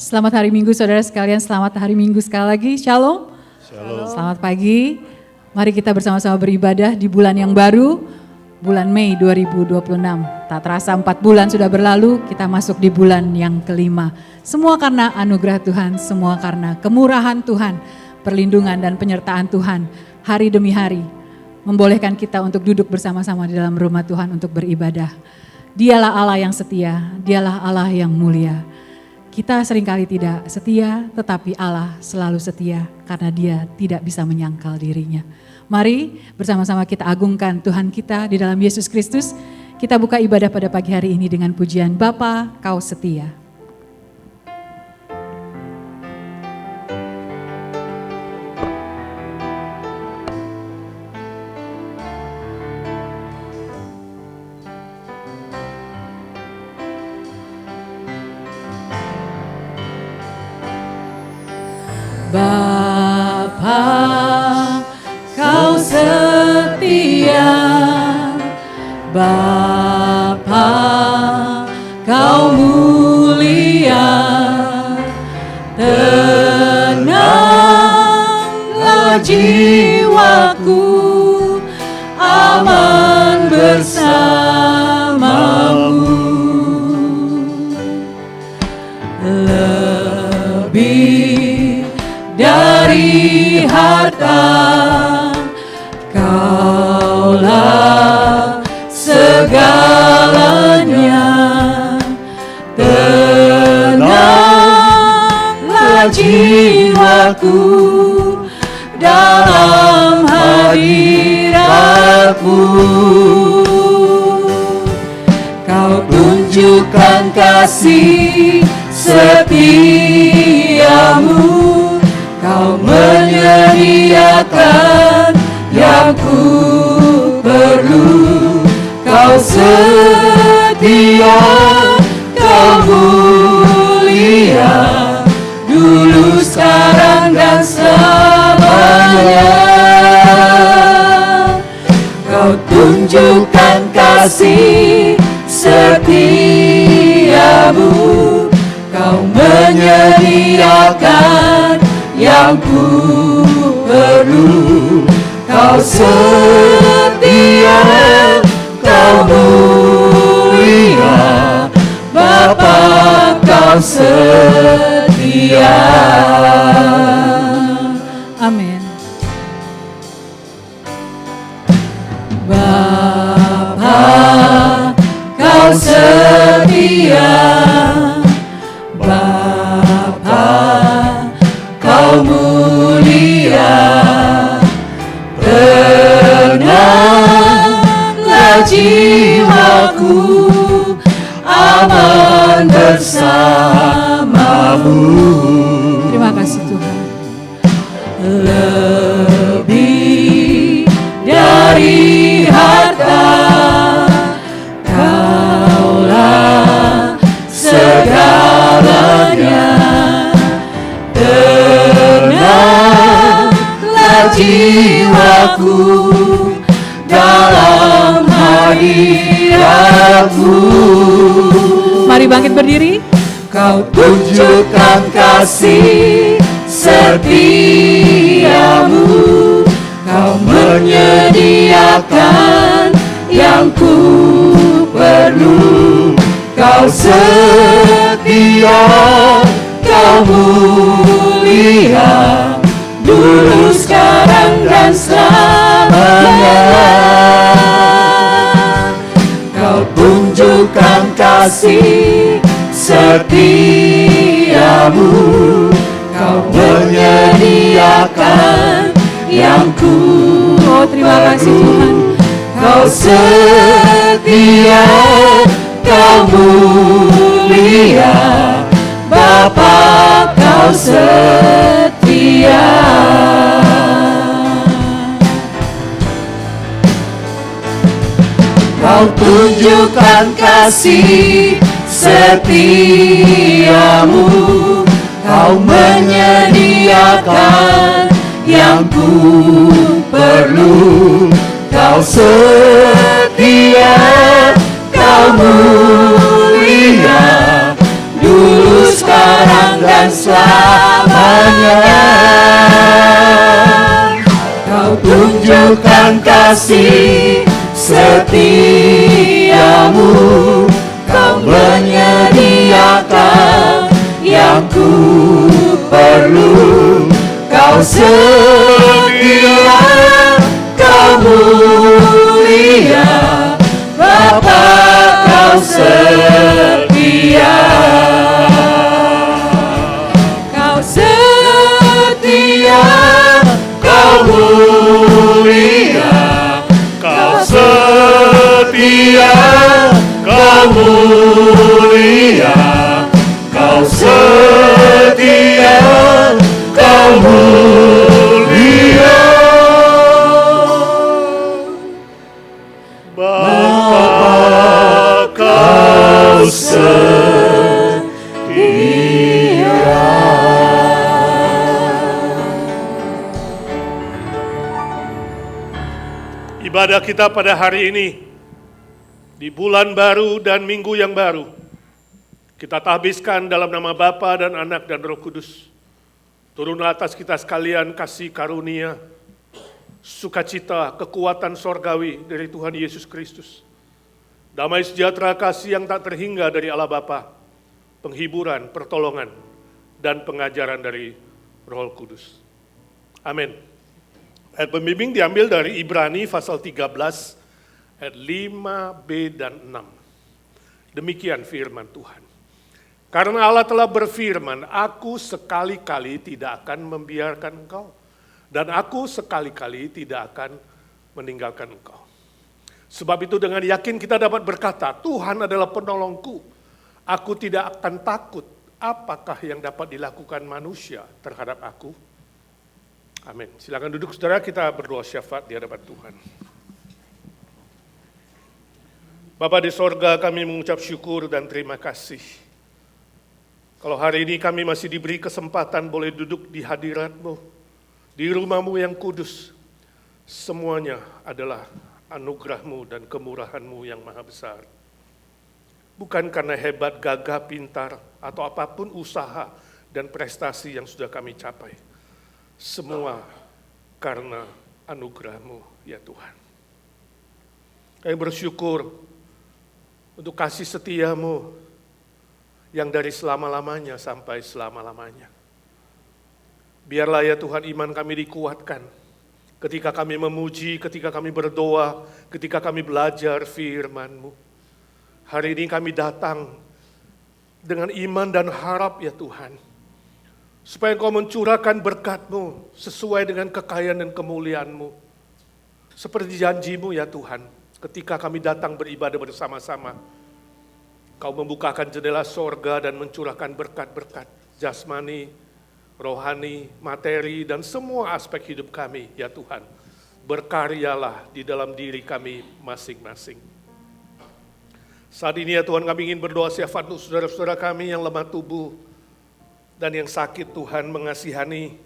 Selamat hari Minggu saudara sekalian, selamat hari Minggu sekali lagi, Shalom. Shalom. Selamat pagi, mari kita bersama-sama beribadah di bulan yang baru, bulan Mei 2026. Tak terasa 4 bulan sudah berlalu, kita masuk di bulan yang kelima. Semua karena anugerah Tuhan, semua karena kemurahan Tuhan, perlindungan dan penyertaan Tuhan, hari demi hari, membolehkan kita untuk duduk bersama-sama di dalam rumah Tuhan untuk beribadah. Dialah Allah yang setia, dialah Allah yang mulia. Kita seringkali tidak setia, tetapi Allah selalu setia karena Dia tidak bisa menyangkal dirinya. Mari bersama-sama kita agungkan Tuhan kita di dalam Yesus Kristus. Kita buka ibadah pada pagi hari ini dengan pujian Bapa, Kau setia. Bapa, Kau setia, Bapa, Kau mulia, tenanglah jiwaku, aman bersamamu. Lebih dari harta, Kaulah segalanya. Tenanglah jiwaku dalam hadiratmu. Kau tunjukkan kasih setiamu, Kau menyediakan yang ku perlu. Kau setia, Kau mulia, dulu, sekarang, dan selamanya. Kau tunjukkan kasih setiamu, Kau menyediakan yang ku perlu. Kau setia, Kau mulia, Bapa, Kau setia. Amin. Bapa, Kau setia, Bapa, Kau mulia, tenanglah jiwaku, aman bersamamu. Terima kasih Tuhan. Lebih dari harta, Kaulah segalanya. Tenanglah jiwaku dalam hadiratmu. Mari bangkit berdiri. Kau tunjukkan kasih setiamu, Kau menyediakan yang ku perlu. Kau setia, Kau mulia, dulu, sekarang, dan selamanya. Kau tunjukkan kasih setiamu, Kau menyediakan yang ku. Oh, terima kasih Tuhan. Kau setia, Kau mulia, Bapa, Kau setia. Kau tunjukkan kasih setiamu, Kau menyediakan yang ku perlu. Kau setia, Kau mulia, dulu, sekarang, dan selamanya. Kau tunjukkan kasih setiamu, Kau menyediakan yang ku perlu. Kau setia, Kau mulia, Bapa Kau setia. Kau setia, Kau mulia, Kau setia, Kau mulia, Kau setia, Kau mulia. Bapa Kau setia. Ibadah kita pada hari ini, di bulan baru dan minggu yang baru, kita tahbiskan dalam nama Bapa dan Anak dan Roh Kudus. Turunlah atas kita sekalian kasih karunia, sukacita, kekuatan sorgawi dari Tuhan Yesus Kristus. Damai sejahtera kasih yang tak terhingga dari Allah Bapa, penghiburan, pertolongan, dan pengajaran dari Roh Kudus. Amin. Ayat pembimbing diambil dari Ibrani pasal 13, ayat 5b dan 6. Demikian firman Tuhan. Karena Allah telah berfirman, aku sekali-kali tidak akan membiarkan engkau, dan aku sekali-kali tidak akan meninggalkan engkau. Sebab itu dengan yakin kita dapat berkata, Tuhan adalah penolongku, aku tidak akan takut, apakah yang dapat dilakukan manusia terhadap aku? Amin. Silakan duduk saudara, kita berdoa syafaat di hadapan Tuhan. Bapa di sorga, kami mengucap syukur dan terima kasih. Kalau hari ini kami masih diberi kesempatan boleh duduk di hadirat-Mu, di rumah-Mu yang kudus, semuanya adalah anugerah-Mu dan kemurahan-Mu yang maha besar. Bukan karena hebat, gagah, pintar, atau apapun usaha dan prestasi yang sudah kami capai. Semua karena anugerah-Mu ya Tuhan. Kami bersyukur untuk kasih setia-Mu yang dari selama-lamanya sampai selama-lamanya. Biarlah ya Tuhan iman kami dikuatkan ketika kami memuji, ketika kami berdoa, ketika kami belajar firman-Mu. Hari ini kami datang dengan iman dan harap ya Tuhan, supaya Engkau mencurahkan berkat-Mu sesuai dengan kekayaan dan kemuliaan-Mu. Seperti janji-Mu ya Tuhan, ketika kami datang beribadah bersama-sama, Kau membukakan jendela sorga dan mencurahkan berkat-berkat jasmani, rohani, materi, dan semua aspek hidup kami ya Tuhan. Berkaryalah di dalam diri kami masing-masing. Saat ini ya Tuhan kami ingin berdoa syafaat untuk saudara-saudara kami yang lemah tubuh, dan yang sakit Tuhan mengasihani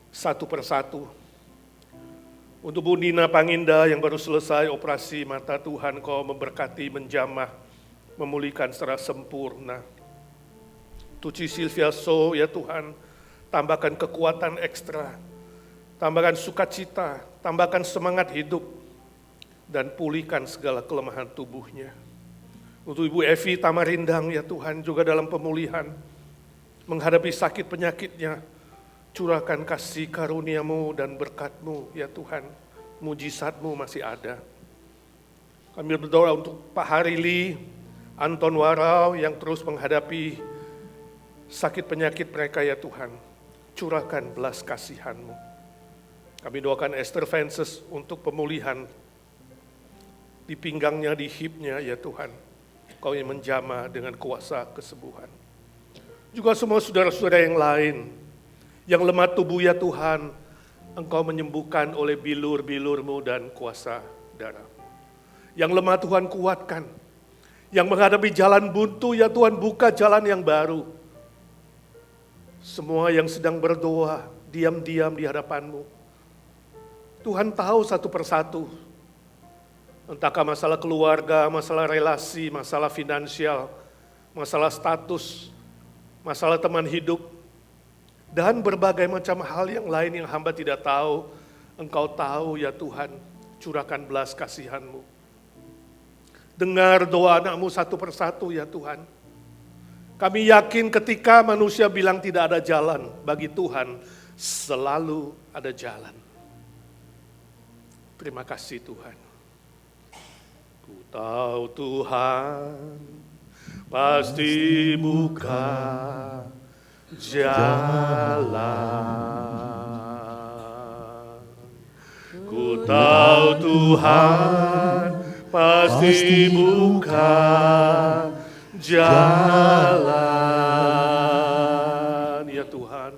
satu persatu. Untuk Bu Nina Panginda yang baru selesai operasi mata, Tuhan Kau memberkati, menjamah, memulihkan secara sempurna. Tuci Sylvia So ya Tuhan, tambahkan kekuatan ekstra, tambahkan sukacita, tambahkan semangat hidup, dan pulihkan segala kelemahan tubuhnya. Untuk Ibu Evi Tamarindang ya Tuhan, juga dalam pemulihan, menghadapi sakit penyakitnya, curahkan kasih karunia-Mu dan berkat-Mu ya Tuhan, mujizat-Mu masih ada. Kami berdoa untuk Pak Harili, Anton Warau yang terus menghadapi sakit penyakit mereka ya Tuhan, curahkan belas kasihan-Mu. Kami doakan Esther Fences untuk pemulihan di pinggangnya, di hipnya ya Tuhan, Kau yang menjamah dengan kuasa kesembuhan. Juga semua saudara-saudara yang lain, yang lemah tubuh ya Tuhan, Engkau menyembuhkan oleh bilur-bilur-Mu dan kuasa darah. Yang lemah Tuhan kuatkan, yang menghadapi jalan buntu ya Tuhan buka jalan yang baru. Semua yang sedang berdoa, diam-diam di hadapan-Mu, Tuhan tahu satu persatu, entahkah masalah keluarga, masalah relasi, masalah finansial, masalah status, masalah teman hidup, dan berbagai macam hal yang lain yang hamba tidak tahu, Engkau tahu ya Tuhan, curahkan belas kasihan-Mu. Dengar doa anak-Mu satu persatu ya Tuhan. Kami yakin ketika manusia bilang tidak ada jalan, bagi Tuhan selalu ada jalan. Terima kasih Tuhan. Ku tahu Tuhan pasti buka jalan. Ku tahu Tuhan pasti buka jalan. Ya Tuhan,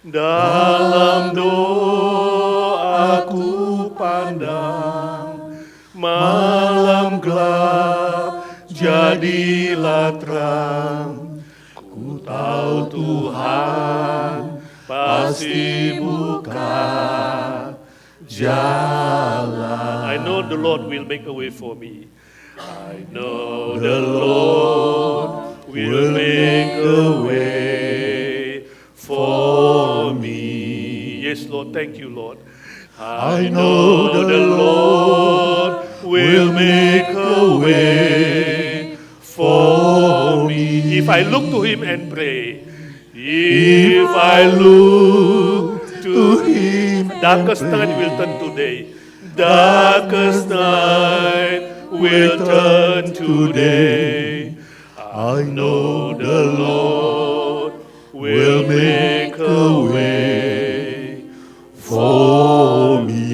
dalam doaku pandang malam gelap jadilah terang. Ku tahu Tuhan pasti buka jalan. I know the Lord will make a way for me. I know the Lord will make a way for me. Yes, Lord, thank you, Lord. I know the Lord will make a way for me. If I look to Him and pray, if I look to Him, darkest night will turn today. Darkest night will turn today. I know the Lord will make a way for me.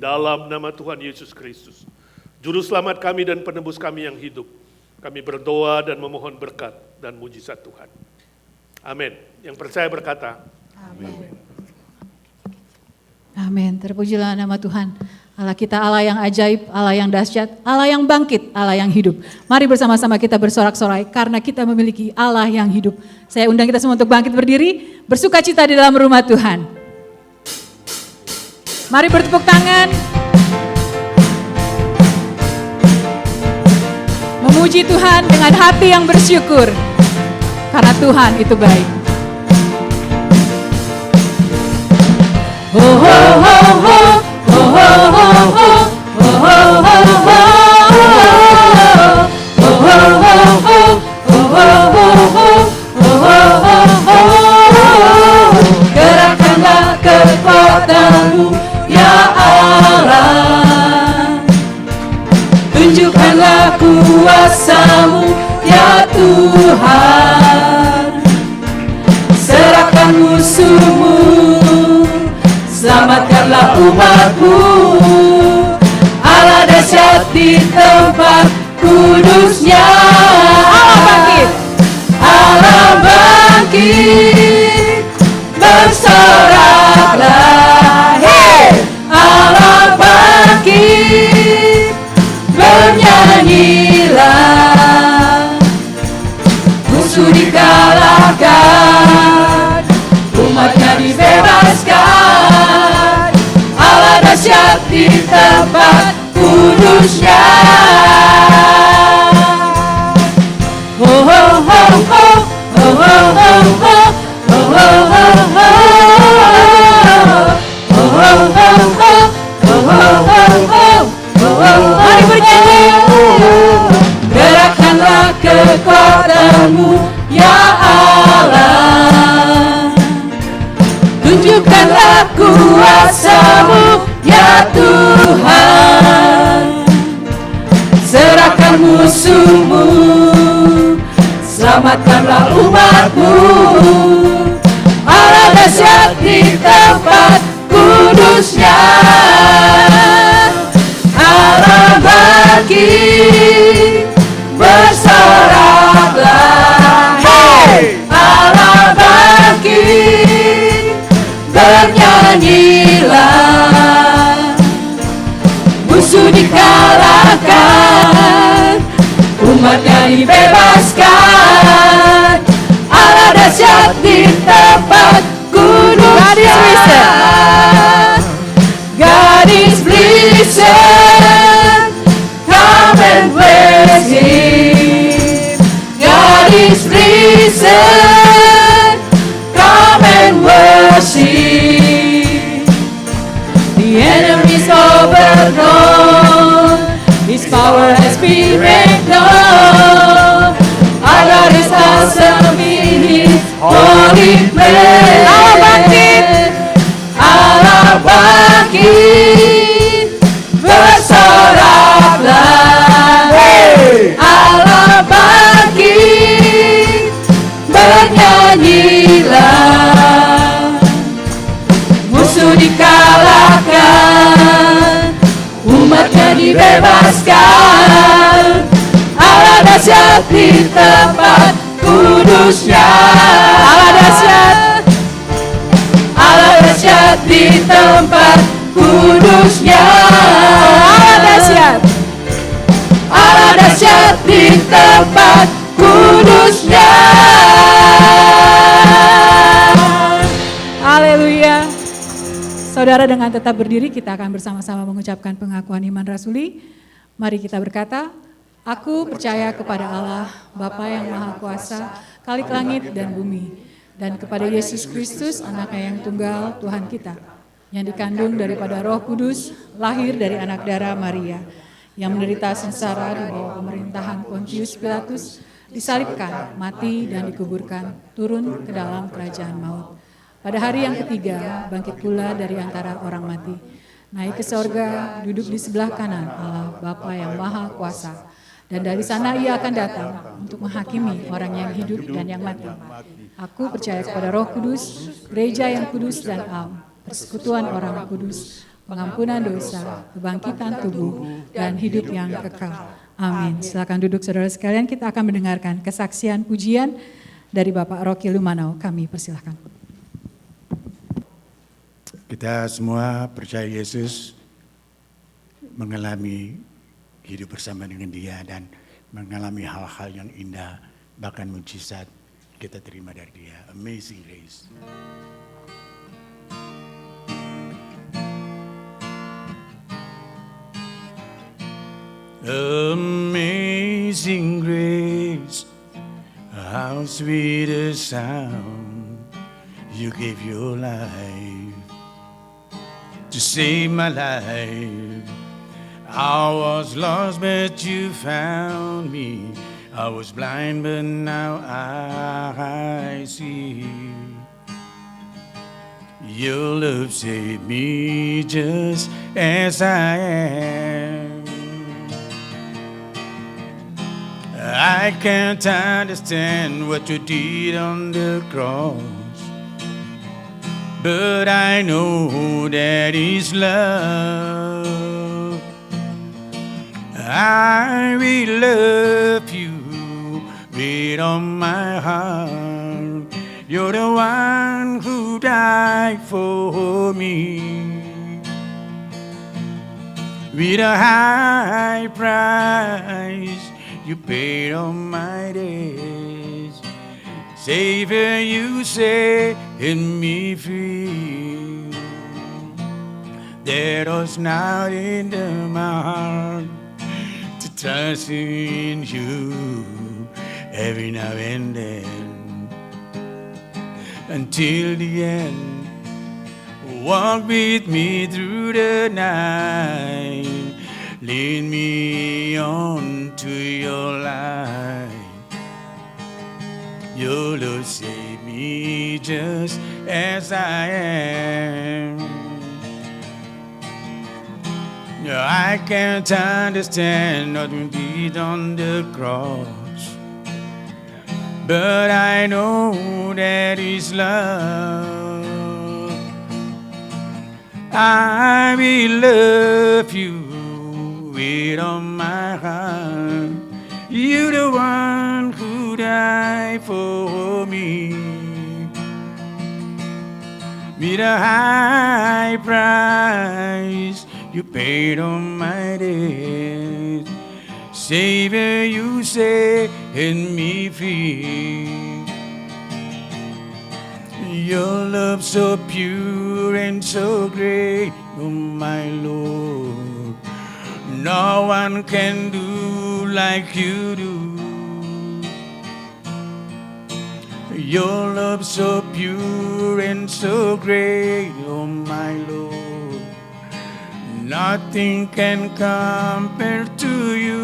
Dalam nama Tuhan Yesus Kristus, Juru Selamat kami dan penebus kami yang hidup, kami berdoa dan memohon berkat dan mujizat Tuhan. Amin. Yang percaya berkata, amin. Amin. Terpujilah nama Tuhan. Allah kita Allah yang ajaib, Allah yang dahsyat, Allah yang bangkit, Allah yang hidup. Mari bersama-sama kita bersorak-sorai karena kita memiliki Allah yang hidup. Saya undang kita semua untuk bangkit berdiri, bersuka cita di dalam rumah Tuhan. Mari bertepuk tangan. Memuji Tuhan dengan hati yang bersyukur. Karena Tuhan itu baik. Oh, oh, oh, oh. Gerakkanlah kekuatan-Mu ya Allah, tunjukkanlah kuasa-Mu ya Tuhan, serahkan musuh-Mu, selamatkanlah umat-Mu, Allah dahsyat di tempat kudusnya. Allah bangkit, bersoraklah, hey! Allah bangkit, bernyanyilah, musuh dikalahkan, umatnya dibebaskan, Allah dahsyat di tempat kudusnya. Oh, oh, oh, oh, oh, oh, oh, oh, mari bernyanyi. Gerakkanlah kekuatan-Mu ya Allah, tunjukkanlah kuasa-Mu ya Tuhan, serahkan musuh-Mu, selamatkanlah umat-Mu, Allah dahsyat di tempat kudusnya. Allah bangkit, bersoraklah, hey! Allah bangkit, bernyanyilah, musuh dikalahkan, umatnya dibebaskan, Allah dahsyat di tempat kudusnya. God is risen, come and praise Him. God is risen. risen. Come and worship. The enemy's overthrown. His power has been made known. Our God is awesome in His holy place. Allah bangkit, Allah bangkit, bersoraklah. Allah bangkit, bernyanyilah. Musuh dikalahkan, umatnya dibebaskan. Allah dahsyat di tempat kudusnya. Allah dahsyat, Allah dahsyat di tempat kudusnya. Allah dahsyat, Allah dahsyat di tempat kudusnya. Haleluya. Saudara, dengan tetap berdiri kita akan bersama-sama mengucapkan pengakuan iman rasuli. Mari kita berkata, aku percaya kepada Allah, Bapa yang Maha Kuasa, Khalik langit dan bumi, dan kepada Yesus Kristus, Anaknya yang tunggal, Tuhan kita, yang dikandung daripada Roh Kudus, lahir dari anak darah Maria, yang menderita sengsara di bawah pemerintahan Pontius Pilatus, disalibkan, mati dan dikuburkan, turun ke dalam kerajaan maut. Pada hari yang ketiga, bangkit pula dari antara orang mati, naik ke sorga, duduk di sebelah kanan Allah Bapa yang Maha Kuasa. Dan dari sana Ia akan datang untuk menghakimi orang yang hidup dan yang mati. Aku percaya kepada Roh Kudus, gereja yang kudus dan am, persekutuan orang kudus, pengampunan dosa, kebangkitan tubuh, dan hidup yang kekal. Amin. Silakan duduk saudara sekalian, kita akan mendengarkan kesaksian pujian dari Bapak Rocky Lumanau. Kami persilahkan. Kita semua percaya Yesus, mengalami hidup bersama dengan Dia dan mengalami hal-hal yang indah, bahkan mujizat kita terima dari Dia. Amazing grace. Amazing grace, how sweet a sound, you gave your life to save my life. I was lost but you found me. I was blind but now I see. Your love saved me just as I am. I can't understand what you did on the cross, but I know that is love. I will love you with all my heart. You're the one who died for me. With a high price, you paid all my days. Savior, you set me free. There was nothing in my heart to trust in you every now and then, until the end. Walk with me through the night, lead me on to your light. Your love saved me just as I am. I can't understand what we did on the cross, but I know that is love. I will love you with all my heart. You're the one who died for me. With a high price, you paid all my debts. Savior, you set me free. Your love so pure and so great, oh my Lord. No one can do like you do. Your love so pure and so great, oh my Lord. Nothing can compare to you.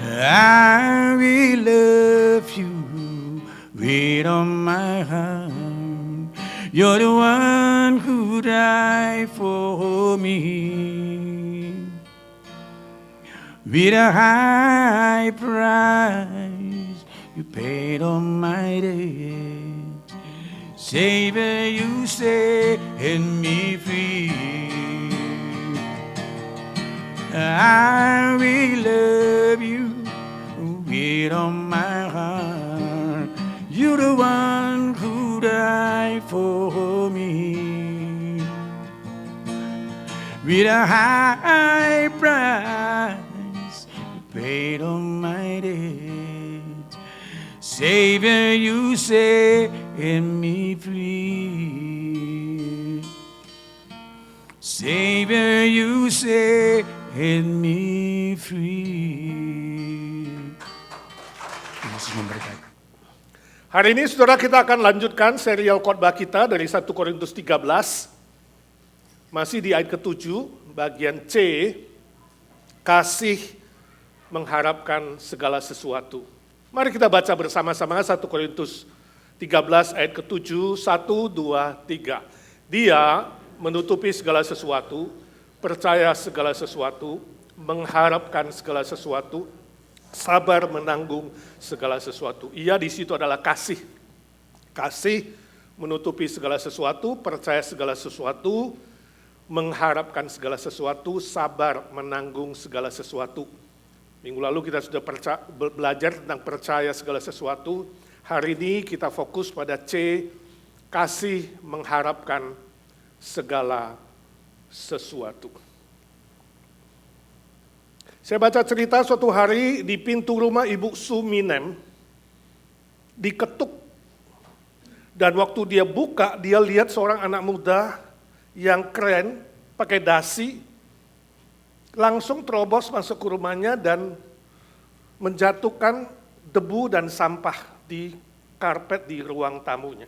I will love you with all my heart. You're the one who died for me. With a high price, you paid all my debt. Savior, you set me free. I will love you with all my heart. You're the one who died for me. With a high price, you paid all my debt. Savior, you set me free. Savior, you set me free. Yesus memberkati. Hari ini saudara kita akan lanjutkan serial khotbah kita dari 1 Korintus 13. Masih di ayat ke-7, bagian C, kasih mengharapkan segala sesuatu. Mari kita baca bersama-sama 1 Korintus 13 ayat ke-7, 1, 2, 3. Dia menutupi segala sesuatu, percaya segala sesuatu, mengharapkan segala sesuatu, sabar menanggung segala sesuatu. Ia di situ adalah kasih. Kasih menutupi segala sesuatu, percaya segala sesuatu, mengharapkan segala sesuatu, sabar menanggung segala sesuatu. Minggu lalu kita sudah belajar tentang percaya segala sesuatu. Hari ini kita fokus pada C, kasih mengharapkan segala sesuatu. Saya baca cerita suatu hari di pintu rumah Ibu Suminem, diketuk. Dan waktu dia buka, dia lihat seorang anak muda yang keren, pakai dasi, langsung terobos masuk ke rumahnya dan menjatuhkan debu dan sampah di karpet di ruang tamunya.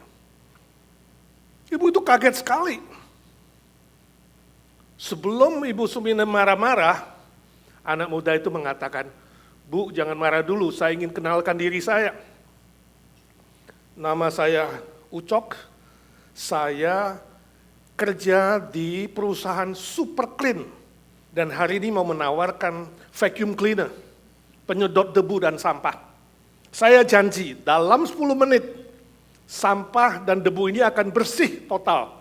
Ibu itu kaget sekali. Sebelum Ibu Suminem marah-marah, anak muda itu mengatakan, "Bu, jangan marah dulu, saya ingin kenalkan diri saya. Nama saya Ucok, saya kerja di perusahaan Super Clean, dan hari ini mau menawarkan vacuum cleaner, penyedot debu dan sampah. Saya janji, dalam 10 menit, sampah dan debu ini akan bersih total.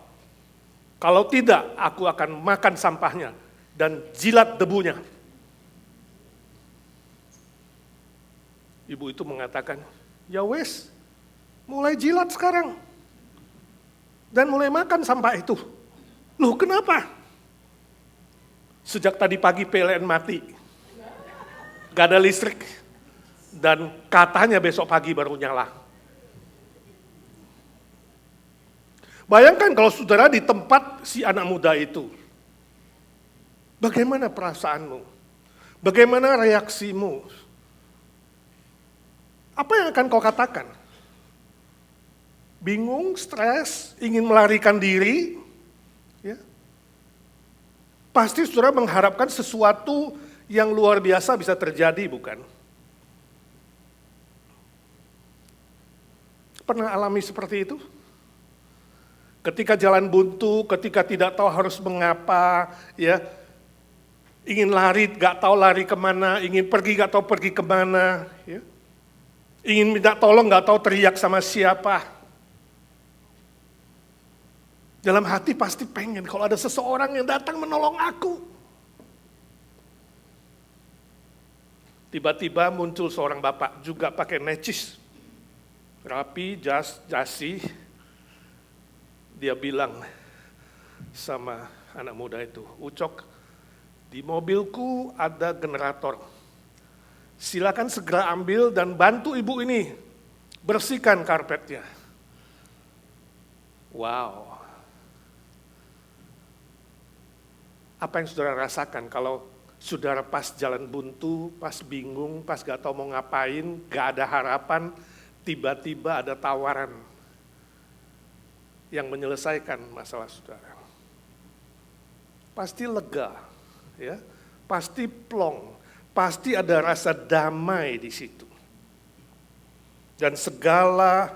Kalau tidak, aku akan makan sampahnya dan jilat debunya." Ibu itu mengatakan, "Ya wes, mulai jilat sekarang. Dan mulai makan sampah itu." "Loh, kenapa?" "Sejak tadi pagi PLN mati. Gak ada listrik. Dan katanya besok pagi baru nyala." Bayangkan kalau saudara di tempat si anak muda itu. Bagaimana perasaanmu? Bagaimana reaksimu? Apa yang akan kau katakan? Bingung, stres, ingin melarikan diri? Ya. Pasti saudara mengharapkan sesuatu yang luar biasa bisa terjadi, bukan? Pernah alami seperti itu? Ketika jalan buntu, ketika tidak tahu harus mengapa, ya, ingin lari, gak tahu lari kemana, ingin pergi, gak tahu pergi kemana, ya. Ingin minta tolong, gak tahu teriak sama siapa. Dalam hati pasti pengen kalau ada seseorang yang datang menolong aku. Tiba-tiba muncul seorang bapak juga pakai necis, rapi, jasi. Dia bilang sama anak muda itu, "Ucok, di mobilku ada generator. Silakan segera ambil dan bantu ibu ini bersihkan karpetnya." Wow. Apa yang saudara rasakan kalau Saudara pas jalan buntu, pas bingung, pas gak tahu mau ngapain, gak ada harapan, tiba-tiba ada tawaran yang menyelesaikan masalah saudara. Pasti lega, ya, pasti plong, pasti ada rasa damai di situ. Dan segala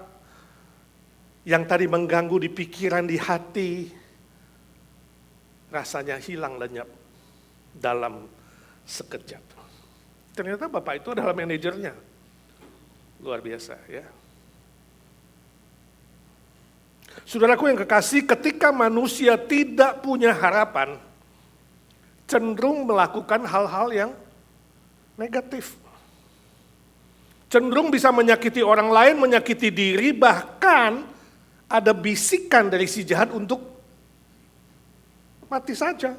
yang tadi mengganggu di pikiran, di hati, rasanya hilang lenyap dalam sekejap. Ternyata Bapak itu adalah manajernya. Luar biasa, ya. Saudaraku yang kekasih, ketika manusia tidak punya harapan, cenderung melakukan hal-hal yang negatif. Cenderung bisa menyakiti orang lain, menyakiti diri, bahkan ada bisikan dari si jahat untuk mati saja.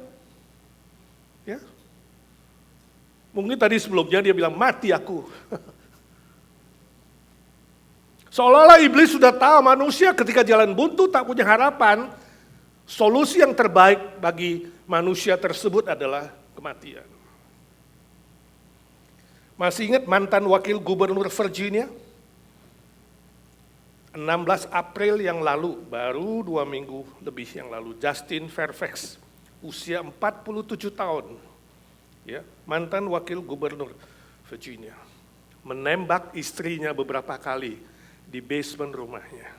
Ya. Mungkin tadi sebelumnya dia bilang, mati aku. Seolah-olah iblis sudah tahu manusia ketika jalan buntu tak punya harapan, solusi yang terbaik bagi manusia tersebut adalah kematian. Masih ingat mantan wakil gubernur Virginia? 16 April yang lalu, baru 2 minggu lebih yang lalu, Justin Fairfax, usia 47 tahun, ya, mantan wakil gubernur Virginia, menembak istrinya beberapa kali di basement rumahnya.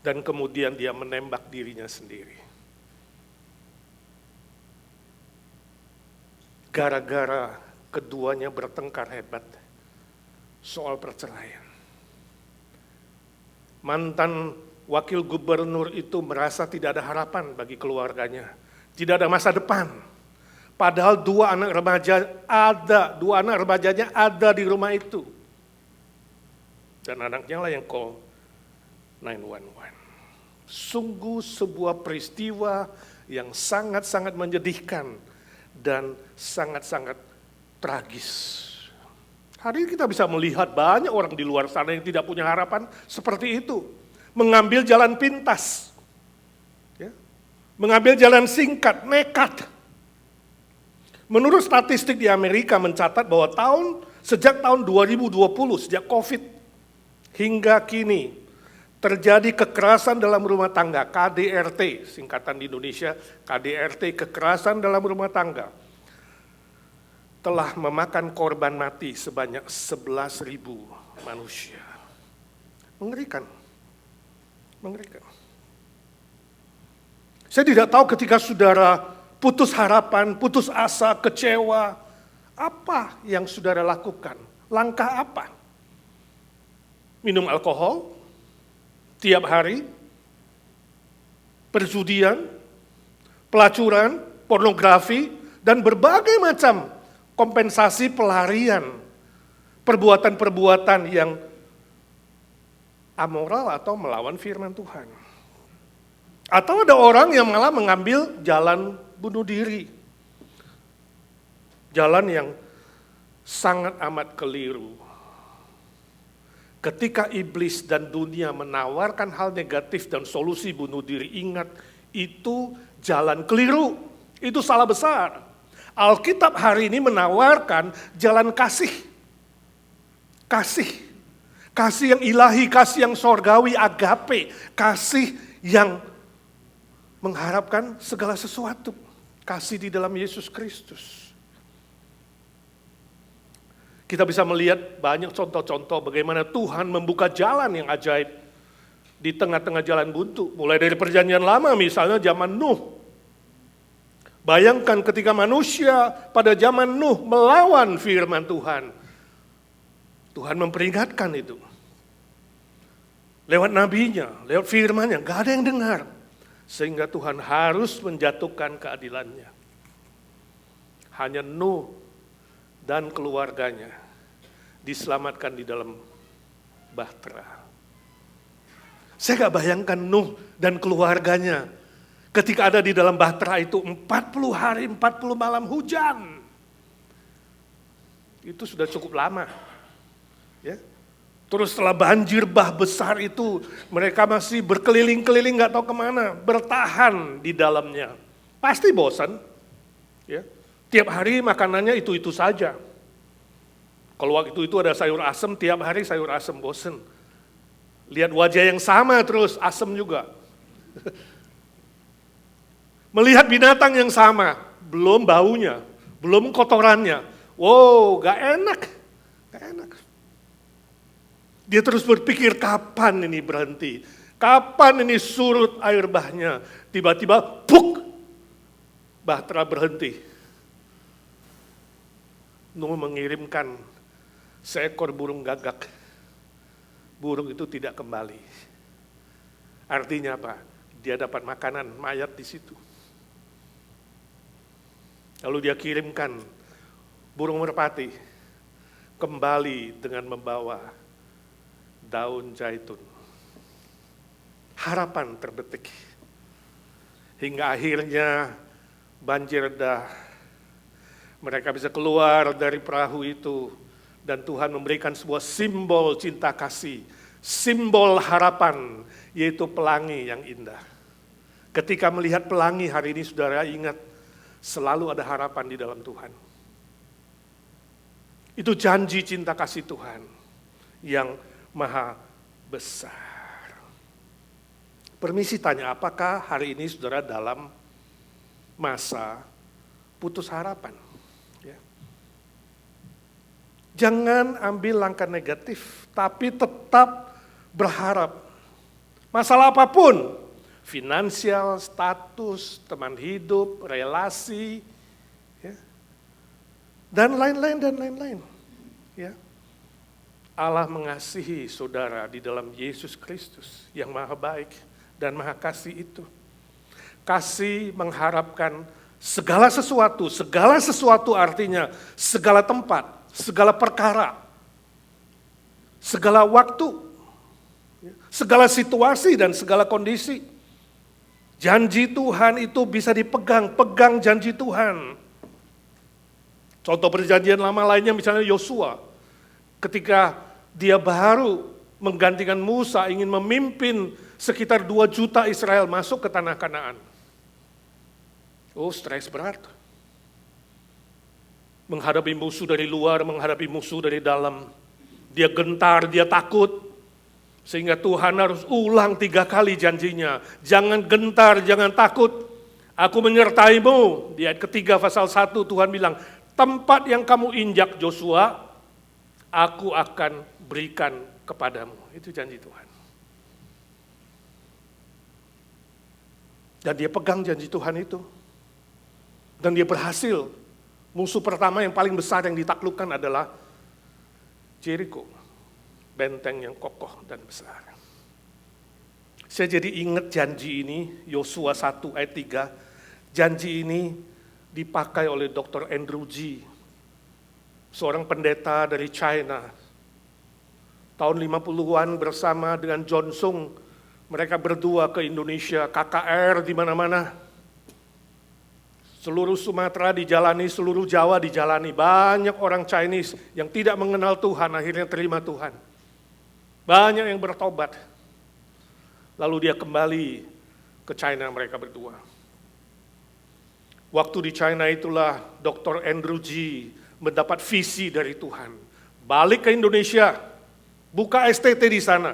Dan kemudian dia menembak dirinya sendiri. Gara-gara keduanya bertengkar hebat soal perceraian. Mantan wakil gubernur itu merasa tidak ada harapan bagi keluarganya, tidak ada masa depan. Padahal dua anak remajanya ada di rumah itu. Dan anaknya lah yang call 911. Sungguh sebuah peristiwa yang sangat-sangat menyedihkan dan sangat-sangat tragis. Hari ini kita bisa melihat banyak orang di luar sana yang tidak punya harapan seperti itu. Mengambil jalan pintas. Ya. Mengambil jalan singkat, nekat. Menurut statistik di Amerika mencatat bahwa sejak tahun 2020, sejak COVID hingga kini, terjadi kekerasan dalam rumah tangga, KDRT, singkatan di Indonesia, KDRT, kekerasan dalam rumah tangga, telah memakan korban mati sebanyak 11.000 manusia. Mengerikan. Mengerikan. Saya tidak tahu ketika saudara putus harapan, putus asa, kecewa, apa yang saudara lakukan? Langkah apa? Minum alkohol tiap hari, perjudian, pelacuran, pornografi, dan berbagai macam kompensasi pelarian, perbuatan-perbuatan yang amoral atau melawan firman Tuhan. Atau ada orang yang malah mengambil jalan bunuh diri. Jalan yang sangat amat keliru. Ketika iblis dan dunia menawarkan hal negatif dan solusi bunuh diri, ingat, itu jalan keliru, itu salah besar. Alkitab hari ini menawarkan jalan kasih. Kasih yang ilahi, kasih yang sorgawi, agape, kasih yang mengharapkan segala sesuatu. Kasih di dalam Yesus Kristus. Kita bisa melihat banyak contoh-contoh bagaimana Tuhan membuka jalan yang ajaib di tengah-tengah jalan buntu. Mulai dari perjanjian lama misalnya zaman Nuh. Bayangkan ketika manusia pada zaman Nuh melawan firman Tuhan. Tuhan memperingatkan itu. Lewat nabinya, lewat firmannya, gak ada yang dengar. Sehingga Tuhan harus menjatuhkan keadilannya. Hanya Nuh dan keluarganya diselamatkan di dalam bahtera. Saya gak bayangkan Nuh dan keluarganya ketika ada di dalam bahtera itu 40 hari, 40 malam hujan. Itu sudah cukup lama. Ya. Terus setelah banjir bah besar itu, mereka masih berkeliling-keliling gak tahu kemana, bertahan di dalamnya. Pasti bosan. Ya. Tiap hari makanannya itu-itu saja. Kalau waktu itu ada sayur asem, tiap hari sayur asem, bosan. Lihat wajah yang sama terus, asem juga. Melihat binatang yang sama, belum baunya, belum kotorannya. Wow, gak enak. Gak enak. Dia terus berpikir kapan ini berhenti, kapan ini surut air bahnya. Tiba-tiba, puk, bahtera berhenti. Nuh mengirimkan seekor burung gagak. Burung itu tidak kembali. Artinya apa? Dia dapat makanan mayat di situ. Lalu dia kirimkan burung merpati kembali dengan membawa daun zaitun. Harapan terbetik. Hingga akhirnya banjir reda. Mereka bisa keluar dari perahu itu dan Tuhan memberikan sebuah simbol cinta kasih, simbol harapan, yaitu pelangi yang indah. Ketika melihat pelangi hari ini, saudara ingat, selalu ada harapan di dalam Tuhan. Itu janji cinta kasih Tuhan yang maha besar. Permisi tanya, apakah hari ini saudara dalam masa putus harapan? Ya. Jangan ambil langkah negatif, tapi tetap berharap. Masalah apapun, finansial, status, teman hidup, relasi, ya, dan lain-lain. Ya. Allah mengasihi saudara di dalam Yesus Kristus yang maha baik dan maha kasih itu. Kasih mengharapkan segala sesuatu artinya segala tempat, segala perkara, segala waktu, segala situasi dan segala kondisi. Janji Tuhan itu bisa dipegang, pegang janji Tuhan. Contoh perjanjian lama lainnya misalnya Yosua. Ketika dia baru menggantikan Musa ingin memimpin sekitar 2 juta Israel masuk ke tanah Kanaan. Oh, stres berat. Menghadapi musuh dari luar, menghadapi musuh dari dalam. Dia gentar, dia takut. Sehingga Tuhan harus ulang 3 kali janjinya. Jangan gentar, jangan takut. Aku menyertaimu. Di ayat ketiga pasal 1 Tuhan bilang, tempat yang kamu injak Joshua, aku akan berikan kepadamu. Itu janji Tuhan. Dan dia pegang janji Tuhan itu. Dan dia berhasil. Musuh pertama yang paling besar yang ditaklukkan adalah Jericho. Benteng yang kokoh dan besar. Saya jadi ingat janji ini, Yosua 1 ayat 3. Janji ini dipakai oleh Dr. Andrew G. Seorang pendeta dari China. Tahun 50-an bersama dengan John Sung, mereka berdua ke Indonesia, KKR di mana-mana. Seluruh Sumatera dijalani, seluruh Jawa dijalani. Banyak orang Chinese yang tidak mengenal Tuhan, akhirnya terima Tuhan. Banyak yang bertobat. Lalu dia kembali ke China mereka berdua. Waktu di China itulah Dr. Andrew G. mendapat visi dari Tuhan. Balik ke Indonesia, buka STT di sana.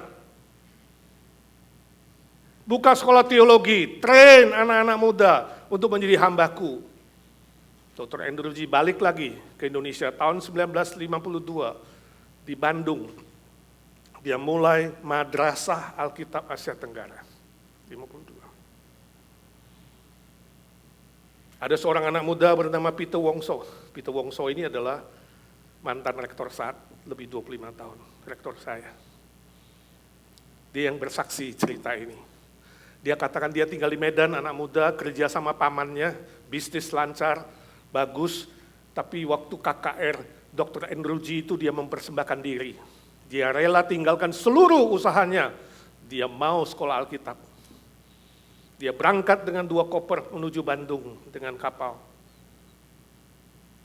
Buka sekolah teologi, train anak-anak muda untuk menjadi hambaku. Dr. Andrew G. balik lagi ke Indonesia tahun 1952 di Bandung. Dia mulai Madrasah Alkitab Asia Tenggara, 52. Ada seorang anak muda bernama Peter Wongso. Peter Wongso ini adalah mantan rektor SAT, lebih 25 tahun, rektor saya. Dia yang bersaksi cerita ini. Dia katakan dia tinggal di Medan, anak muda, kerja sama pamannya, bisnis lancar, bagus, tapi waktu KKR Dr. Andrew G. itu dia mempersembahkan diri. Dia rela tinggalkan seluruh usahanya. Dia mau sekolah Alkitab. Dia berangkat dengan 2 koper menuju Bandung dengan kapal.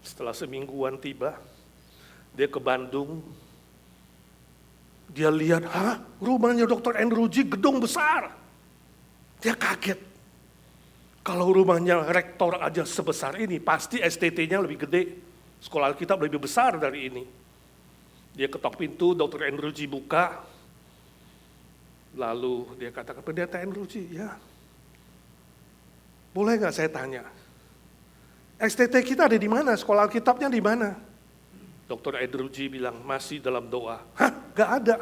Setelah semingguan tiba, dia ke Bandung. Dia lihat, rumahnya Dr. Andrew G. gedung besar. Dia kaget. Kalau rumahnya rektor aja sebesar ini, pasti STT-nya lebih gede. Sekolah Alkitab lebih besar dari ini. Dia ketok pintu, Dr. Andrew G. buka. Lalu dia katakan, Pendeta Andrew G, ya. Boleh nggak saya tanya? STT kita ada di mana? Sekolah Alkitabnya di mana? Dr. Andrew G. bilang, masih dalam doa. Hah? Nggak ada.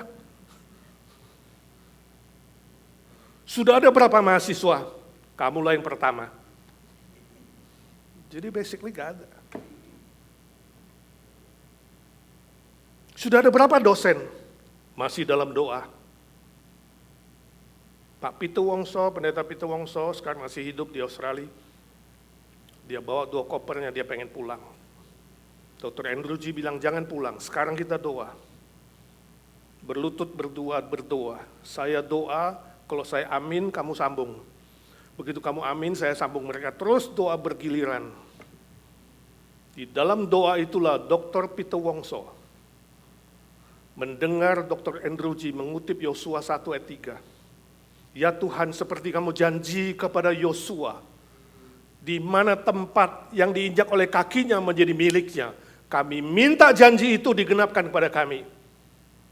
Sudah ada berapa mahasiswa? Kamulah yang pertama. Jadi basically nggak ada. Sudah ada berapa dosen? Masih dalam doa. Pak Pitu Wongso, Pendeta Pitu Wongso, sekarang masih hidup di Australia. Dia bawa 2 kopernya, dia pengen pulang. Dr. Andrew G. bilang, jangan pulang, sekarang kita doa. Berlutut berdoa. Saya doa, kalau saya amin, kamu sambung. Begitu kamu amin, saya sambung mereka. Terus doa bergiliran. Di dalam doa itulah Dr. Pitu Wongso mendengar Dr. Andrew G. mengutip Yosua 1 ayat 3. Ya Tuhan, seperti kamu janji kepada Yosua, di mana tempat yang diinjak oleh kakinya menjadi miliknya, kami minta janji itu digenapkan kepada kami.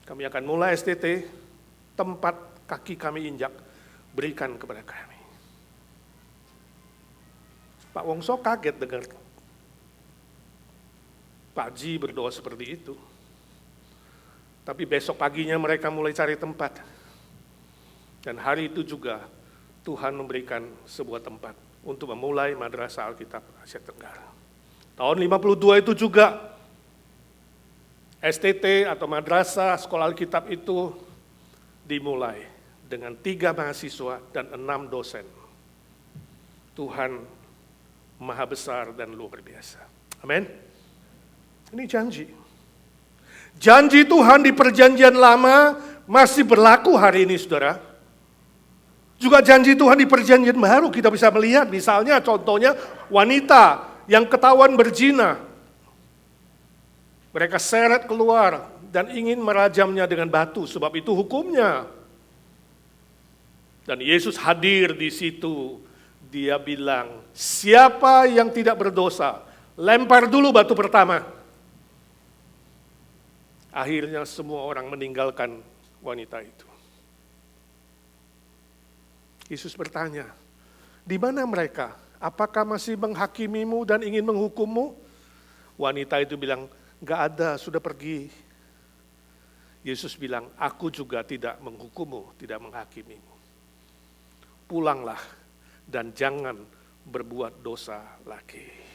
Kami akan mulai STT, tempat kaki kami injak, berikan kepada kami. Pak Wongso kaget dengar Pak Ji berdoa seperti itu. Tapi besok paginya mereka mulai cari tempat. Dan hari itu juga Tuhan memberikan sebuah tempat untuk memulai Madrasah Alkitab Asia Tenggara. Tahun 52 itu juga STT atau Madrasah Sekolah Alkitab itu dimulai dengan 3 mahasiswa dan 6 dosen. Tuhan Maha Besar dan luar biasa. Amin. Ini janji. Janji Tuhan di perjanjian lama masih berlaku hari ini, saudara. Juga janji Tuhan di perjanjian baru kita bisa melihat, misalnya contohnya wanita yang ketahuan berzina. Mereka seret keluar dan ingin merajamnya dengan batu, sebab itu hukumnya. Dan Yesus hadir di situ, dia bilang, siapa yang tidak berdosa, lempar dulu batu pertama. Akhirnya semua orang meninggalkan wanita itu. Yesus bertanya, di mana mereka? Apakah masih menghakimimu dan ingin menghukummu? Wanita itu bilang, enggak ada, sudah pergi. Yesus bilang, aku juga tidak menghukummu, tidak menghakimimu. Pulanglah dan jangan berbuat dosa lagi.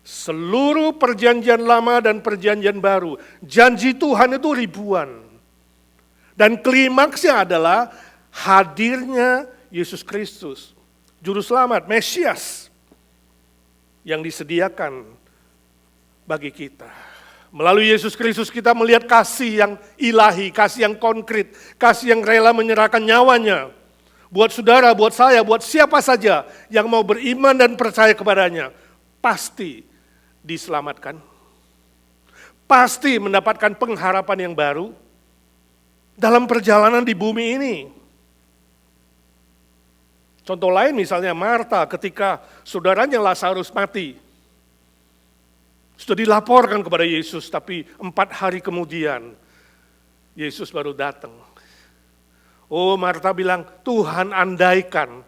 Seluruh perjanjian lama dan perjanjian baru, janji Tuhan itu ribuan. Dan klimaksnya adalah hadirnya Yesus Kristus, Juru Selamat, Mesias, yang disediakan bagi kita. Melalui Yesus Kristus kita melihat kasih yang ilahi, kasih yang konkret, kasih yang rela menyerahkan nyawanya. Buat saudara, buat saya, buat siapa saja yang mau beriman dan percaya kepadanya, pasti diselamatkan, pasti mendapatkan pengharapan yang baru dalam perjalanan di bumi ini. Contoh lain misalnya Marta ketika saudaranya Lazarus mati, sudah dilaporkan kepada Yesus, tapi 4 hari kemudian Yesus baru datang. Oh, Marta bilang, Tuhan andaikan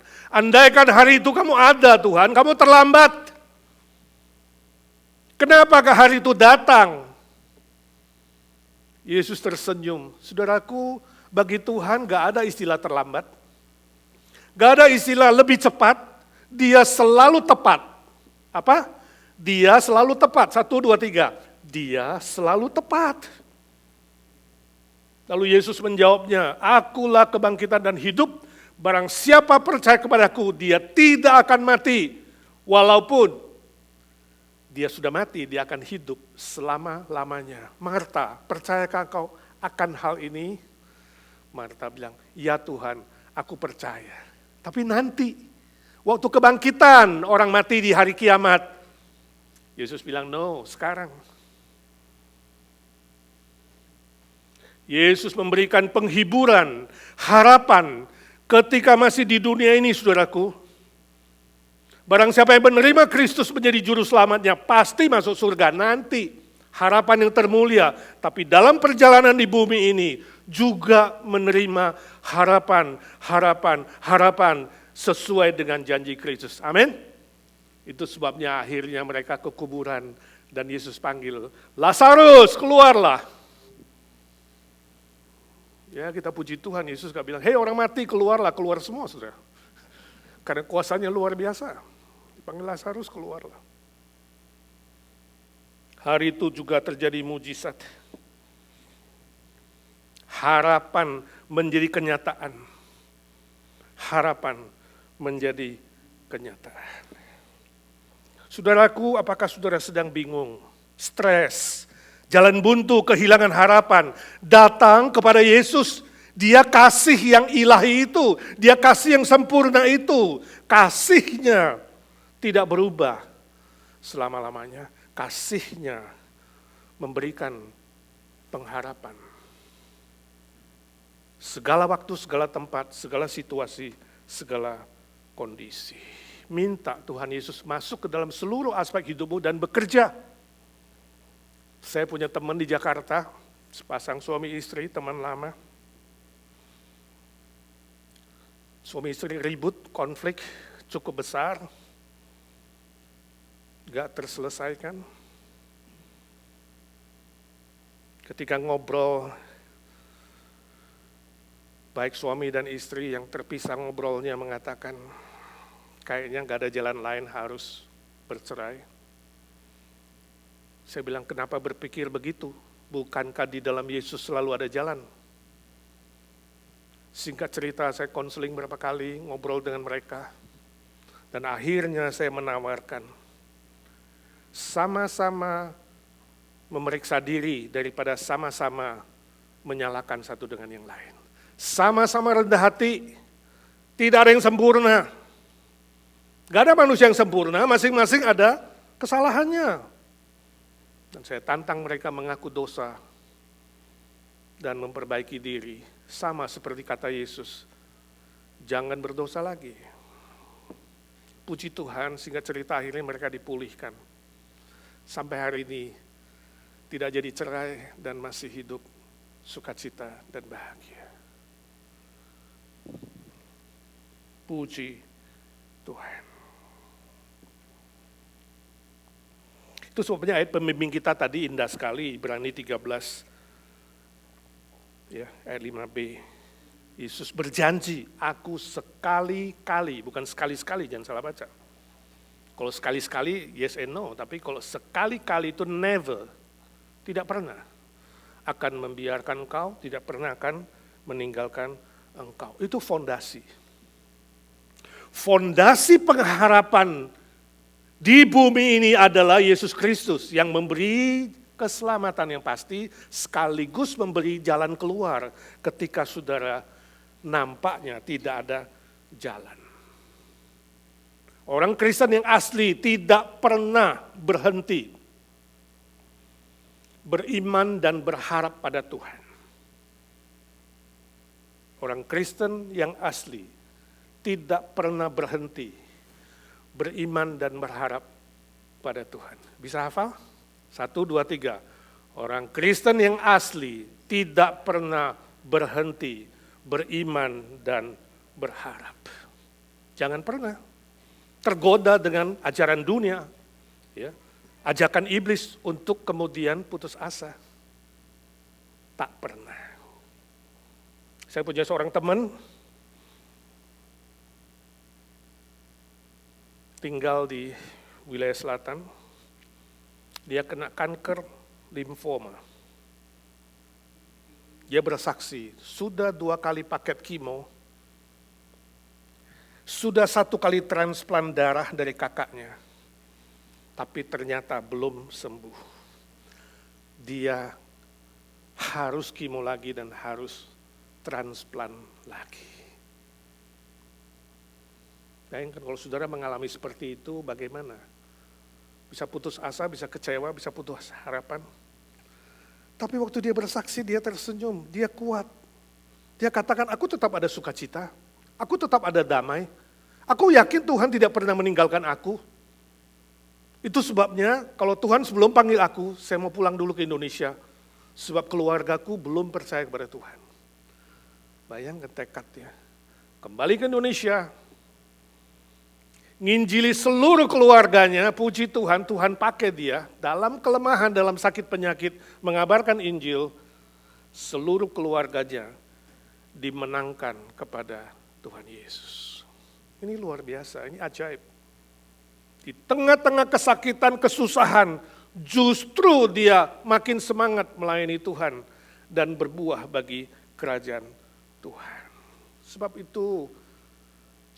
hari itu kamu ada Tuhan, kamu terlambat. Kenapakah hari itu datang? Yesus tersenyum. Saudaraku, bagi Tuhan gak ada istilah terlambat. Gak ada istilah lebih cepat. Dia selalu tepat. Apa? Dia selalu tepat. 1, 2, 3. Dia selalu tepat. Lalu Yesus menjawabnya, akulah kebangkitan dan hidup. Barang siapa percaya kepadaku, dia tidak akan mati. Walaupun dia sudah mati, dia akan hidup selama-lamanya. Marta, percayakah kau akan hal ini? Marta bilang, ya Tuhan, aku percaya. Tapi nanti, waktu kebangkitan orang mati di hari kiamat. Yesus bilang, no, sekarang. Yesus memberikan penghiburan, harapan, ketika masih di dunia ini, saudaraku, barang siapa yang menerima Kristus menjadi juru selamatnya, pasti masuk surga nanti. Harapan yang termulia, tapi dalam perjalanan di bumi ini juga menerima harapan sesuai dengan janji Kristus. Amin. Itu sebabnya akhirnya mereka ke kuburan dan Yesus panggil, Lazarus keluarlah. Ya, kita puji Tuhan, Yesus gak bilang, hei orang mati keluarlah, keluar semua saudara. Karena kuasanya luar biasa. Dipanggil Lazarus keluarlah. Hari itu juga terjadi mujizat. Harapan menjadi kenyataan. Harapan menjadi kenyataan. Saudaraku, apakah saudara sedang bingung, stres, jalan buntu, kehilangan harapan? Datang kepada Yesus. Dia kasih yang ilahi itu. Dia kasih yang sempurna itu. Kasihnya tidak berubah selama-lamanya. Kasihnya memberikan pengharapan. Segala waktu, segala tempat, segala situasi, segala kondisi. Minta Tuhan Yesus masuk ke dalam seluruh aspek hidupmu dan bekerja. Saya punya teman di Jakarta, sepasang suami istri, teman lama. Suami istri ribut, konflik cukup besar. Gak terselesaikan. Ketika ngobrol, baik suami dan istri yang terpisah ngobrolnya mengatakan, kayaknya gak ada jalan lain, harus bercerai. Saya bilang, kenapa berpikir begitu? Bukankah di dalam Yesus selalu ada jalan? Singkat cerita, saya konseling berapa kali, ngobrol dengan mereka. Dan akhirnya saya menawarkan, sama-sama memeriksa diri daripada sama-sama menyalahkan satu dengan yang lain. Sama-sama rendah hati, tidak ada yang sempurna. Gak ada manusia yang sempurna, masing-masing ada kesalahannya. Dan saya tantang mereka mengaku dosa dan memperbaiki diri. Sama seperti kata Yesus, jangan berdosa lagi. Puji Tuhan, sehingga cerita akhirnya mereka dipulihkan. Sampai hari ini tidak jadi cerai dan masih hidup sukacita dan bahagia. Puji Tuhan. Itu sebabnya ayat pembimbing kita tadi indah sekali, Ibrani 13 ya, ayat 5b. Yesus berjanji, aku sekali-kali, bukan sekali-sekali, jangan salah baca. Kalau sekali-sekali, yes and no. Tapi kalau sekali-kali itu never, tidak pernah akan membiarkan engkau, tidak pernah akan meninggalkan engkau. Itu fondasi. Fondasi pengharapan di bumi ini adalah Yesus Kristus yang memberi keselamatan yang pasti, sekaligus memberi jalan keluar ketika saudara nampaknya tidak ada jalan. Orang Kristen yang asli tidak pernah berhenti beriman dan berharap pada Tuhan. Orang Kristen yang asli tidak pernah berhenti beriman dan berharap pada Tuhan. Bisa hafal? 1, 2, 3. Orang Kristen yang asli tidak pernah berhenti beriman dan berharap. Jangan pernah tergoda dengan ajaran dunia, ya, ajakan iblis untuk kemudian putus asa. Tak pernah. Saya punya seorang teman, tinggal di wilayah selatan, dia kena kanker limfoma. Dia bersaksi, sudah 2 kali paket kemo, sudah 1 kali transplant darah dari kakaknya, tapi ternyata belum sembuh. Dia harus kemo lagi dan harus transplant lagi. Bayangkan kalau saudara mengalami seperti itu, bagaimana? Bisa putus asa, bisa kecewa, bisa putus harapan. Tapi waktu dia bersaksi, dia tersenyum, dia kuat. Dia katakan, aku tetap ada sukacita, Aku tetap ada damai. Aku yakin Tuhan tidak pernah meninggalkan aku. Itu sebabnya kalau Tuhan sebelum panggil aku, saya mau pulang dulu ke Indonesia. Sebab keluargaku belum percaya kepada Tuhan. Bayangkan tekadnya. Kembali ke Indonesia. Nginjili seluruh keluarganya, puji Tuhan, Tuhan pakai dia dalam kelemahan, dalam sakit penyakit, mengabarkan Injil. Seluruh keluarganya dimenangkan kepada Tuhan Yesus. Ini luar biasa, ini ajaib. Di tengah-tengah kesakitan, kesusahan, justru dia makin semangat melayani Tuhan dan berbuah bagi kerajaan Tuhan. Sebab itu,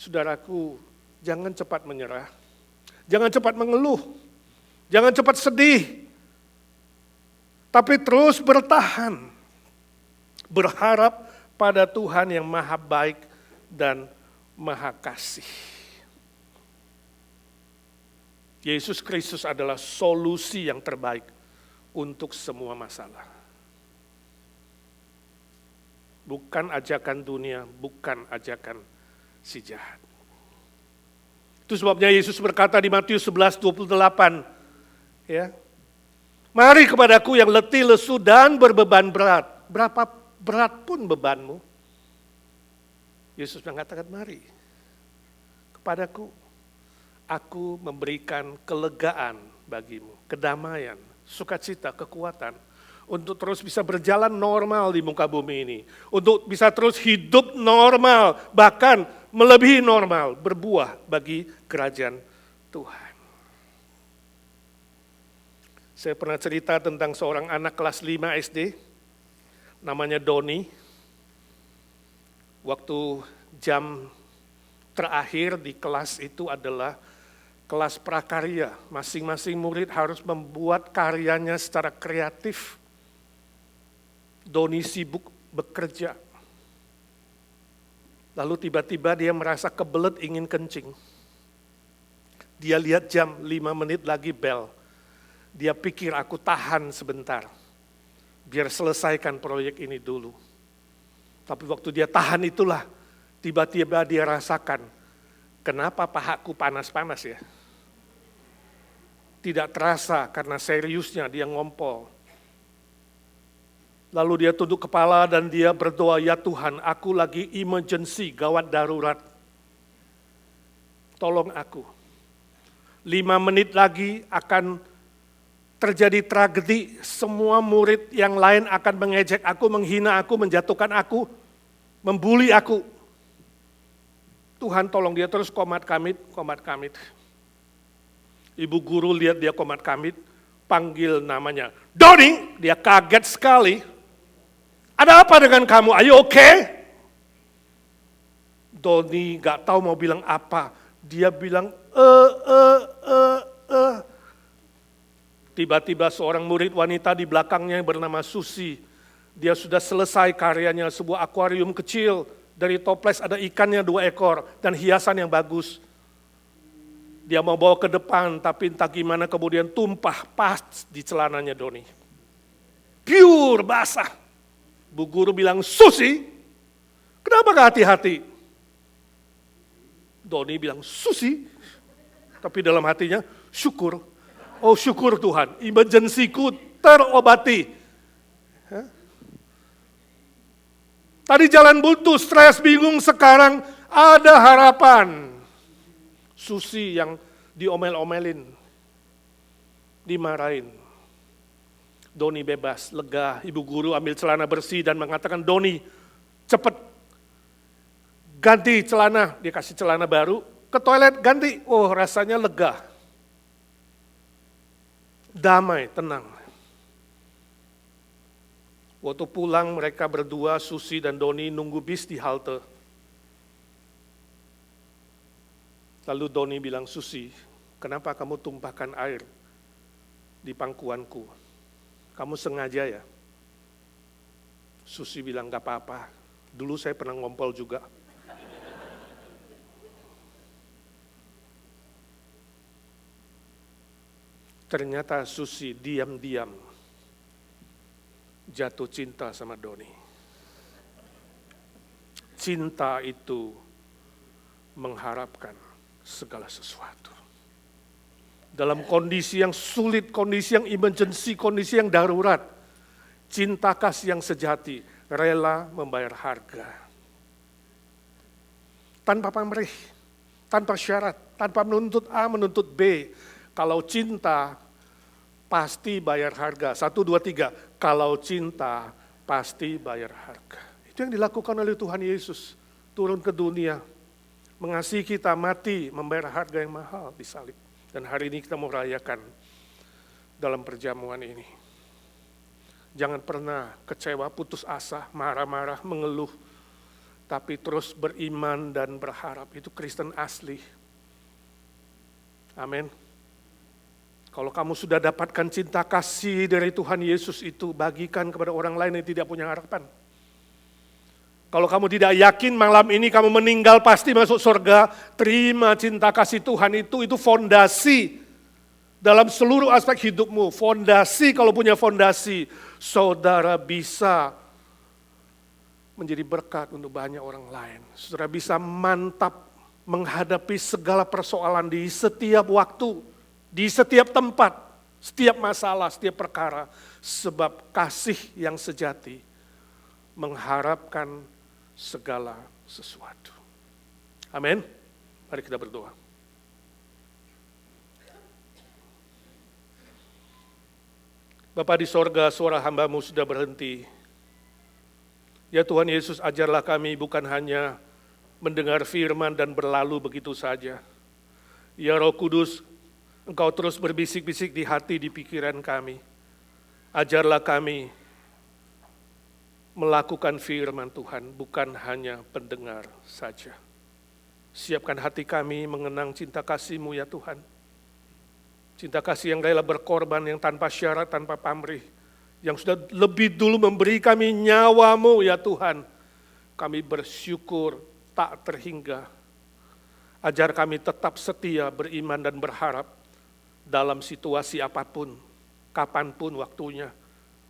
saudaraku, jangan cepat menyerah, jangan cepat mengeluh, jangan cepat sedih, tapi terus bertahan, berharap pada Tuhan yang maha baik dan maha kasih. Yesus Kristus adalah solusi yang terbaik untuk semua masalah. Bukan ajakan dunia, bukan ajakan si jahat. Itu sebabnya Yesus berkata di Matius 11:28, ya, mari kepadaku yang letih, lesu, dan berbeban berat. Berapa berat pun bebanmu. Yesus mengatakan, mari kepadaku. Aku memberikan kelegaan bagimu, kedamaian, sukacita, kekuatan, untuk terus bisa berjalan normal di muka bumi ini, untuk bisa terus hidup normal, bahkan melebihi normal, berbuah bagi kerajaan Tuhan. Saya pernah cerita tentang seorang anak kelas 5 SD, namanya Doni. Waktu jam terakhir di kelas itu adalah kelas prakarya, masing-masing murid harus membuat karyanya secara kreatif. Doni sibuk bekerja. Lalu tiba-tiba dia merasa kebelet ingin kencing. Dia lihat jam, 5 menit lagi bel. Dia pikir aku tahan sebentar, biar selesaikan proyek ini dulu. Tapi waktu dia tahan itulah, tiba-tiba dia rasakan, kenapa pahaku panas-panas ya? Tidak terasa karena seriusnya dia ngompol. Lalu dia tunduk kepala dan dia berdoa, ya Tuhan, aku lagi emergency, gawat darurat. Tolong aku. 5 menit lagi akan terjadi tragedi, semua murid yang lain akan mengejek aku, menghina aku, menjatuhkan aku, membuli aku. Tuhan tolong, dia terus komat kamit. Ibu guru lihat dia komat kamit, panggil namanya, Doni, dia kaget sekali. Ada apa dengan kamu? Are you okay? Doni gak tahu mau bilang apa. Dia bilang, Tiba-tiba seorang murid wanita di belakangnya bernama Susi. Dia sudah selesai karyanya, sebuah akuarium kecil. Dari toples ada ikannya 2 ekor dan hiasan yang bagus. Dia mau bawa ke depan, tapi entah gimana kemudian tumpah pas di celananya Doni. Pure basah. Bu guru bilang, Susi, kenapa gak hati-hati? Doni bilang, Susi, tapi dalam hatinya, syukur. Oh syukur Tuhan, emergency-ku terobati. Tadi jalan buntu, stres, bingung, sekarang ada harapan. Susi yang diomel-omelin, dimarahin. Doni bebas, lega. Ibu guru ambil celana bersih dan mengatakan, Doni, cepet ganti celana. Dia kasih celana baru, ke toilet ganti. Oh rasanya lega. Damai, tenang. Waktu pulang mereka berdua, Susi dan Doni nunggu bis di halte. Lalu Doni bilang, Susi, kenapa kamu tumpahkan air di pangkuanku? Kamu sengaja ya? Susi bilang, gak apa-apa. Dulu saya pernah ngompol juga. Ternyata Susi diam-diam jatuh cinta sama Doni. Cinta itu mengharapkan segala sesuatu. Dalam kondisi yang sulit, kondisi yang emergency, kondisi yang darurat, cinta kasih yang sejati rela membayar harga. Tanpa pamrih, tanpa syarat, tanpa menuntut A, menuntut B. Kalau cinta, pasti bayar harga. 1, 2, 3. Kalau cinta, pasti bayar harga. Itu yang dilakukan oleh Tuhan Yesus. Turun ke dunia, mengasihi kita, mati, membayar harga yang mahal di salib. Dan hari ini kita mau rayakan dalam perjamuan ini. Jangan pernah kecewa, putus asa, marah-marah, mengeluh. Tapi terus beriman dan berharap. Itu Kristen asli. Amin. Kalau kamu sudah dapatkan cinta kasih dari Tuhan Yesus itu, bagikan kepada orang lain yang tidak punya harapan. Kalau kamu tidak yakin malam ini kamu meninggal pasti masuk surga, terima cinta kasih Tuhan itu fondasi dalam seluruh aspek hidupmu. Fondasi, kalau punya fondasi, saudara bisa menjadi berkat untuk banyak orang lain. Saudara bisa mantap menghadapi segala persoalan di setiap waktu, di setiap tempat, setiap masalah, setiap perkara. Sebab kasih yang sejati mengharapkan segala sesuatu. Amin. Mari kita berdoa. Bapa di sorga, suara hamba-Mu sudah berhenti. Ya Tuhan Yesus, ajarlah kami bukan hanya mendengar firman dan berlalu begitu saja. Ya Roh Kudus, Engkau terus berbisik-bisik di hati, di pikiran kami. Ajarlah kami melakukan firman Tuhan, bukan hanya pendengar saja. Siapkan hati kami mengenang cinta kasih-Mu ya Tuhan. Cinta kasih yang rela berkorban, yang tanpa syarat, tanpa pamrih. Yang sudah lebih dulu memberi kami nyawa-Mu ya Tuhan. Kami bersyukur tak terhingga. Ajar kami tetap setia, beriman dan berharap dalam situasi apapun, kapanpun waktunya,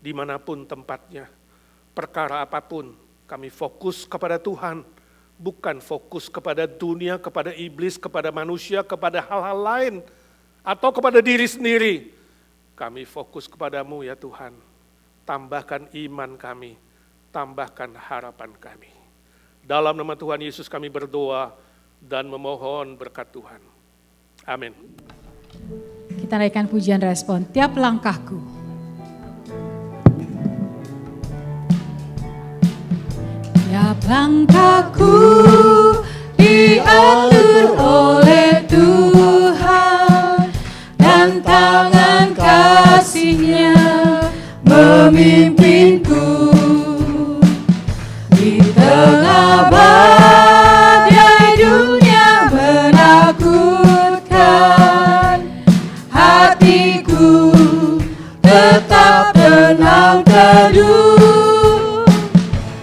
dimanapun tempatnya. Perkara apapun, kami fokus kepada Tuhan, bukan fokus kepada dunia, kepada iblis, kepada manusia, kepada hal-hal lain, atau kepada diri sendiri. Kami fokus kepadamu ya Tuhan, tambahkan iman kami, tambahkan harapan kami. Dalam nama Tuhan Yesus kami berdoa dan memohon berkat Tuhan. Amin. Kita naikkan pujian respon, tiap langkahku. Tiap langkahku diatur oleh Tuhan, dan tangan kasih-Nya memimpinku. Di tengah badai dunia menakutkan, hatiku tetap tenang teduh.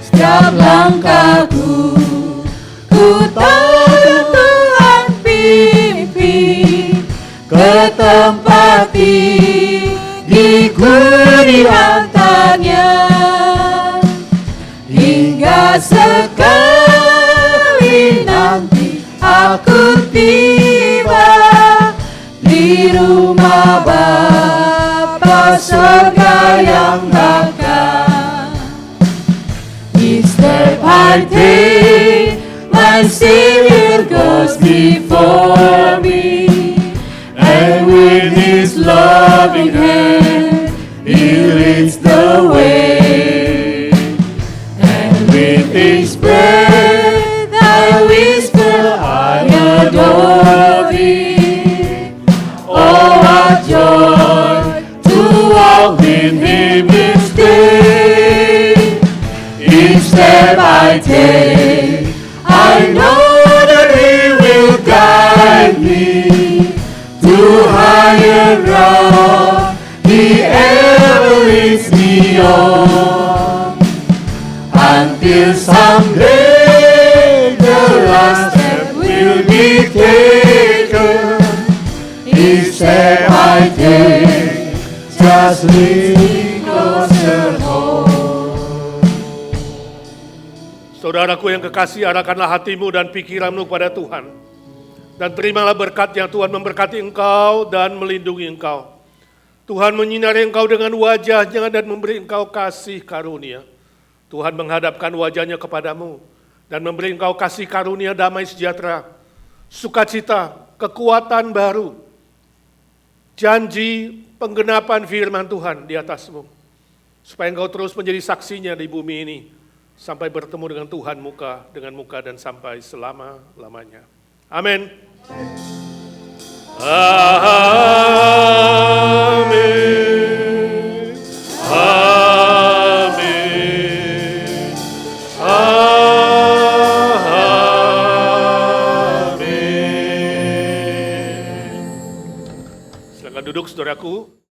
Setiap langkahku, ku tahu Tuhan pimpin ke tempat tinggiku di hantarnya. Hingga sekali nanti aku tiba di rumah Bapa surga yang bakal. Each step I take, my Savior goes before me, and with His loving hand, He leads the way. And with each breath I whisper, I adore Thee. Oh, what joy to walk with Him each day. Each step I take, I know that He will guide me to higher ground. He ever leads me on, until someday the last step will be taken. Each step I take just leads me closer home. Saudaraku yang kekasih, arahkanlah hatimu dan pikiranmu pada Tuhan. Dan terimalah berkat yang Tuhan memberkati engkau dan melindungi engkau. Tuhan menyinari engkau dengan wajah-Nya dan memberi engkau kasih karunia. Tuhan menghadapkan wajah-Nya kepadamu dan memberi engkau kasih karunia damai sejahtera, sukacita, kekuatan baru, janji penggenapan firman Tuhan di atasmu. Supaya engkau terus menjadi saksinya di bumi ini, sampai bertemu dengan Tuhan muka dengan muka dan sampai selama-lamanya. Amin.